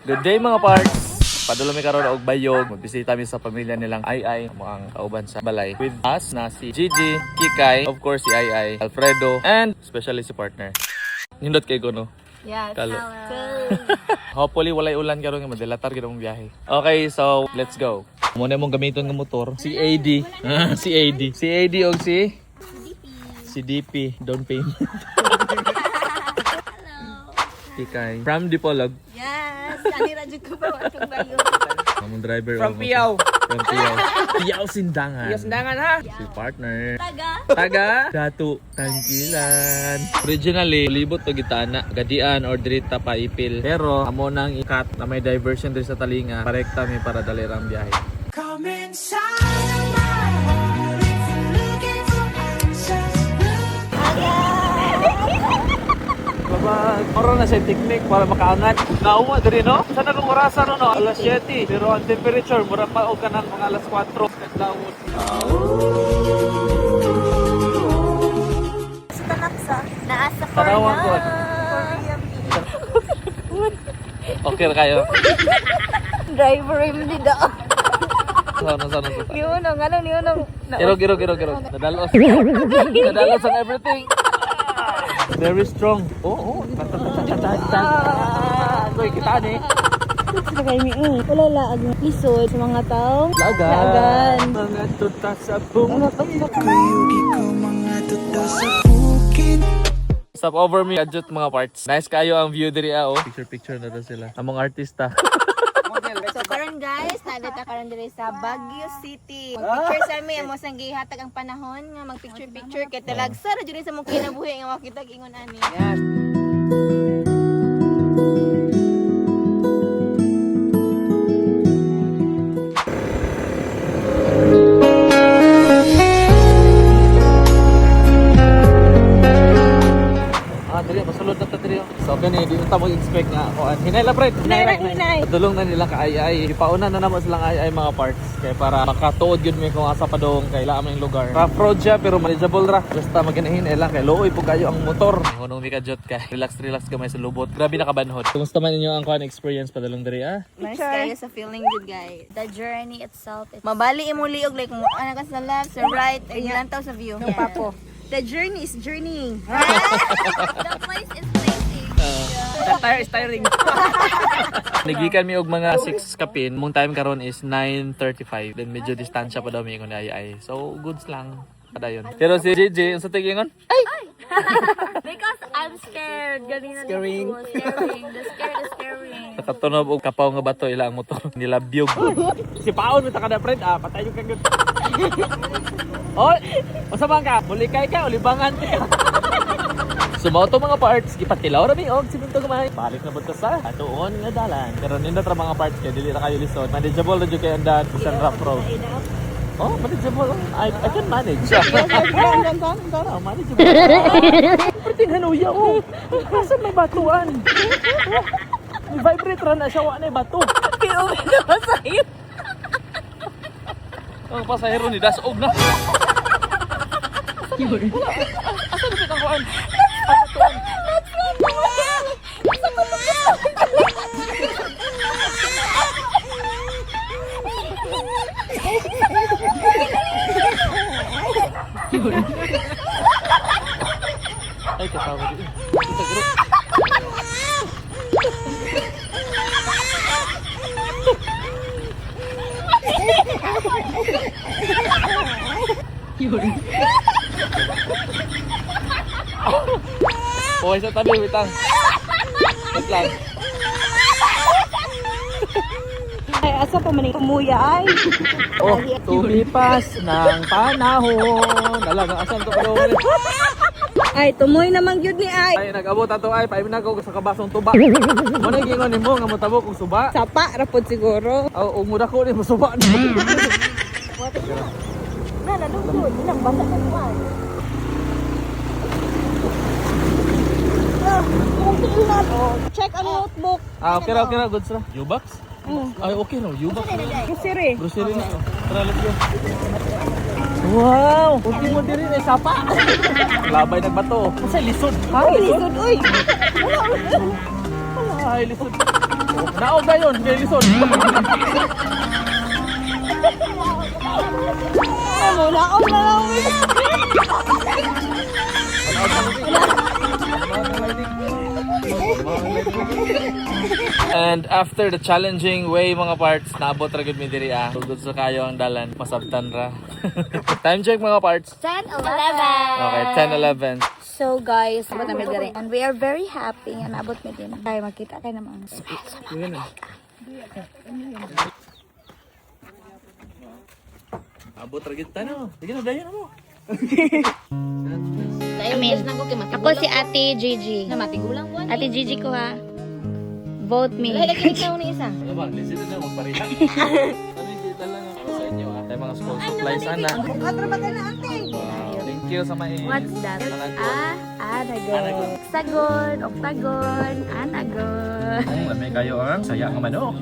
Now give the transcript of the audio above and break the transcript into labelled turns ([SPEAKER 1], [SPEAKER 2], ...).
[SPEAKER 1] Good day mga parts! Padula mi karon og bayog. Magbisita mi sa pamilya nilang Ai, mga kauban sa balay. With us na si Gigi, Kikay, of course si Ai, Alfredo, and especially si partner. Nindot kay Gono.
[SPEAKER 2] Yes.
[SPEAKER 1] Kalo. Hopefully walay ulan karon nga madilatar gyud ang biyahe. Okay, so let's go. Muna mong gamiton ng motor. Si AD. Si AD. Si AD og si DP. Down payment. Kikay. From Dipolog.
[SPEAKER 2] Yes. Ani ra jud ko pa atong bayo.
[SPEAKER 1] Among driver.
[SPEAKER 3] From Piaw.
[SPEAKER 1] From Piaw. Piaw Sindangan.
[SPEAKER 3] Piaw Sindangan ha.
[SPEAKER 1] Si partner.
[SPEAKER 2] Taga.
[SPEAKER 1] Datu Tangkilan. Originally, libot to gitana, gadian or dirita pa ipil. Pero amo nang ikat na may diversion diri sa talinga, parekta mi para dali ra ang biyahe.
[SPEAKER 4] Come inside my heart if you're looking for answers.
[SPEAKER 1] Babag, oro na siya technique para makaangat. Nauwa diri no? Sana kung orasan no? Alas 7. Pero ang temperature mura pa og kanang mga alas 4. Kadlawon.
[SPEAKER 2] Naasa
[SPEAKER 1] Tanawan ko. Okay ra kayo.
[SPEAKER 2] Driver im dida.
[SPEAKER 1] Sana ko.
[SPEAKER 2] Niunong, ano niunong?
[SPEAKER 1] Irog. Nadalos. Nadalos ang everything. Very strong. Oh. Koy kita ni.
[SPEAKER 2] Sa kay mi wala laag lisod sa mga taong
[SPEAKER 1] Lagan. Mga tuta sa bukid.
[SPEAKER 4] Kayugi ko mga tuta sa bukid.
[SPEAKER 1] Stop over me, adjut mga parts. Nice kayo ang view diri ah, oh. Picture na daw sila. Among artista.
[SPEAKER 2] So karon guys, nandito karon diri sa Baguio City. Mag-picture sa mi amo sang gihatag ang panahon nga mag-picture kay talagsa ra jud sa mong kinabuhi nga makita ingon ani.
[SPEAKER 3] Yes.
[SPEAKER 1] Diri masulod na ta diri. So kani di ta mo expect nga ako. Hinay la Fred.
[SPEAKER 2] Hinay.
[SPEAKER 1] Dulong na nila ka ay. Ipauna na namo silang ay mga parts kay para makatuod gyud mi kung asa pa dong kay laam ang lugar. Rough road siya pero manageable ra. Basta maginahin lang kay looy po kayo ang motor. Hunong mi ka jot ka. Relax gamay sa lubot. Grabe nakabanhod. Kumusta man ninyo ang kuan experience padulong diri ah?
[SPEAKER 2] Nice kayo sa feeling good guys. The journey itself. Mabali imo liog like mo ana ka sa left, sa right, ay lantaw sa view. No papo. The journey is journeying. The place is placing.
[SPEAKER 3] The tire is tiring.
[SPEAKER 1] Nagikan mi og mga 6 kapin. Mong time karon is 9:35. Then medyo distansya pa daw mi ingon ay. So goods lang. Padayon. Pero si JJ, unsa tigingon?
[SPEAKER 2] Because I'm scared. Ganina
[SPEAKER 3] Scaring.
[SPEAKER 2] The scaring.
[SPEAKER 1] Nakatunob og kapaw nga bato ila ang motor. Nilabyog.
[SPEAKER 3] Si Paon mo ta kada friend patayo ka gud.
[SPEAKER 1] Oh, unsa man ka? Mulikay ka, ulibangan ka. Sumaw to mga parts, ipatilaw ra mi og siminto gamay. Balik na bud ka sa atuon nga dalan. Pero nindot ra mga parts kay dili ra kayo lisod. Manageable ra jud kay andan bisan rough road. Oh, manageable. I can manage. Oh, manageable. Perting hanuya oh. Asan may batuan? May vibrate ra na siya wa na bato.
[SPEAKER 2] Kiuwi na masahit.
[SPEAKER 1] Ang pasahero ni dasog na. Asan na ang kuan? Ay, katawa din. Kita group. Buhay sa tabi, witang. Wait lang.
[SPEAKER 2] Ay, asa pa maning kumuya ay.
[SPEAKER 1] Oh, tumipas ng panahon. Talagang asan to pero
[SPEAKER 2] Ay, tumoy naman gyud ni ay.
[SPEAKER 1] ay nag-abot ato ay paimna ko sa kabasong tuba. Mo na gingon nimo nga motabok og suba.
[SPEAKER 2] Sapa ra pod siguro.
[SPEAKER 1] O muda ko ni suba.
[SPEAKER 2] Na nalungkot, nang basa ka kuan. Check ang notebook.
[SPEAKER 1] Okay ra, goods ra. U-box? Ay, okay no, U-box.
[SPEAKER 2] Grocery.
[SPEAKER 1] Grocery na. Tara, let's go. Wow! Kunti mo diri na sapa. Labay nagbato. Kasi lisod.
[SPEAKER 2] Ay, lisod, uy.
[SPEAKER 1] Ay, lisod. Naog na yun, kay Lison.
[SPEAKER 2] Wala ako na lang.
[SPEAKER 1] And after the challenging way mga parts, naabot ra gud mi diri ah. Tugod sa kayo ang dalan, masabtan ra. Time check mga parts.
[SPEAKER 2] 10, 11.
[SPEAKER 1] Okay, 10, 11.
[SPEAKER 2] So guys, abot namin diri. And we are very happy nga naabot mi din. Kaya magkita kayo naman.
[SPEAKER 1] Abot ra gid tano. Sige na dayon mo.
[SPEAKER 2] Ako si Ate Gigi. Ate Gigi ko ha. Vote me.
[SPEAKER 1] Ano ba? Listen na magparihan. Kami dito lang ako sa inyo ah. Tayo mga school supplies ana. Wow, thank you sa may.
[SPEAKER 2] What's that?
[SPEAKER 1] Anagon.
[SPEAKER 2] Anagon. Hexagon, octagon, anagon.
[SPEAKER 1] Lamay kayo ang saya nga manok.